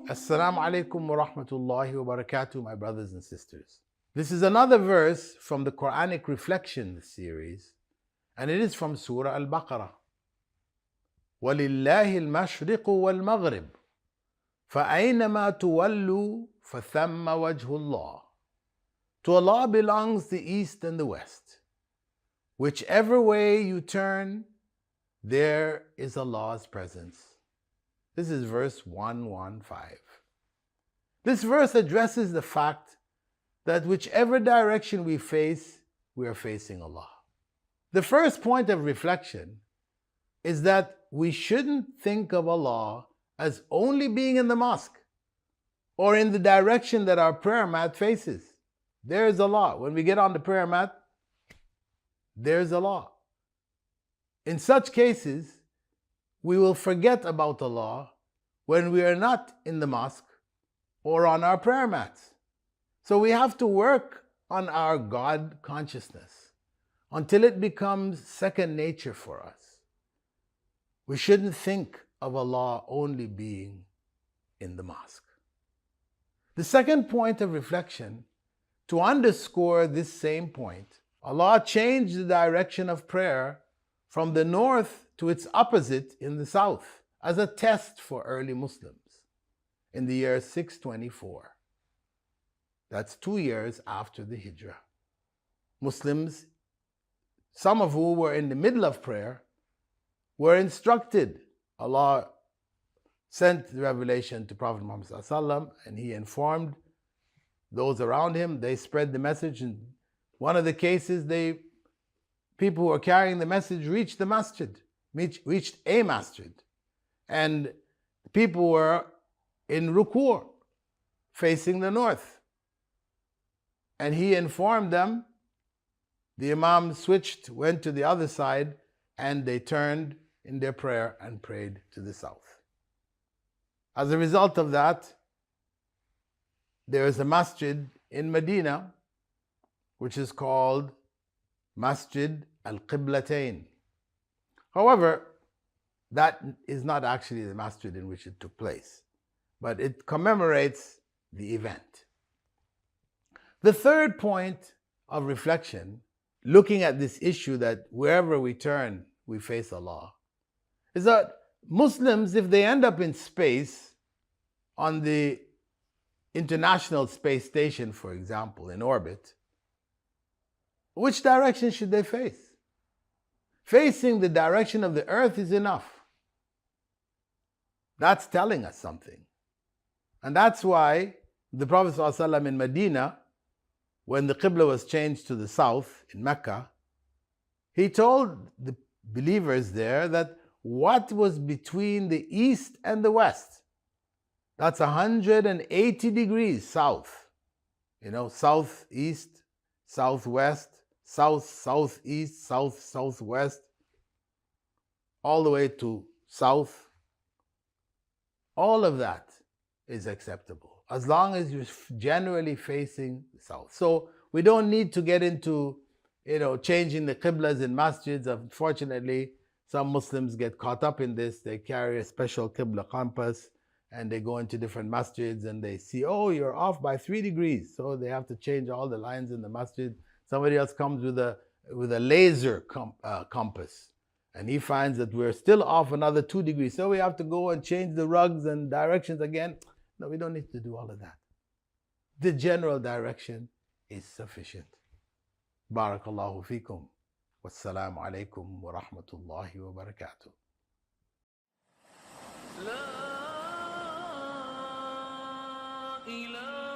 Assalamu alaikum wa rahmatullahi wa barakatuh, my brothers and sisters. This is another verse from the Quranic Reflection series, and it is from Surah Al-Baqarah. وَلِلَّهِ الْمَشْرِقُ وَالْمَغْرِبُ فَأَيْنَمَا تُوَلُّوا فَثَمَّ وَجْهُ اللَّهِ. To Allah belongs the east and the west. Whichever way you turn, there is Allah's presence. This is verse 115. This verse addresses the fact that whichever direction we face, we are facing Allah. The first point of reflection is that we shouldn't think of Allah as only being in the mosque or in the direction that our prayer mat faces. There is Allah. When we get on the prayer mat, there's Allah. In such cases, we will forget about Allah when we are not in the mosque or on our prayer mats. So we have to work on our God consciousness until it becomes second nature for us. We shouldn't think of Allah only being in the mosque. The second point of reflection, to underscore this same point, Allah changed the direction of prayer from the north to its opposite in the south as a test for early Muslims in the year 624. That's 2 years after the Hijrah. Muslims, some of who were in the middle of prayer, were instructed. Allah sent the revelation to Prophet Muhammad ﷺ, and he informed those around him. They spread the message. And one of the cases, people who were carrying the message reached the masjid, reached a masjid. And people were in ruku', facing the north. And he informed them. The Imam switched, went to the other side, and they turned in their prayer and prayed to the south. As a result of that, there is a masjid in Medina which is called Masjid Al-Qiblatain. However, that is not actually the masjid in which it took place, but it commemorates the event. The third point of reflection, looking at this issue that wherever we turn, we face Allah, is that Muslims, if they end up in space, on the International Space Station, for example, in orbit, which direction should they face? Facing the direction of the earth is enough. That's telling us something. And that's why the Prophet ﷺ in Medina, when the Qibla was changed to the south in Mecca, he told the believers there that what was between the east and the west, that's 180 degrees south. You know, southeast, southwest, south, southeast, south, southwest, all the way to south. All of that is acceptable as long as you're generally facing the south. So we don't need to get into, changing the qiblas in masjids. Unfortunately, some Muslims get caught up in this. They carry a special qibla compass and they go into different masjids and they see, oh, you're off by 3 degrees. So they have to change all the lines in the masjid. Somebody else comes with a laser compass, and he finds that we're still off another 2 degrees. So we have to go and change the rugs and directions again. No, we don't need to do all of that. The general direction is sufficient. Barakallahu feekum. Wassalamu alaikum wa rahmatullahi wa barakatuh. La ilaha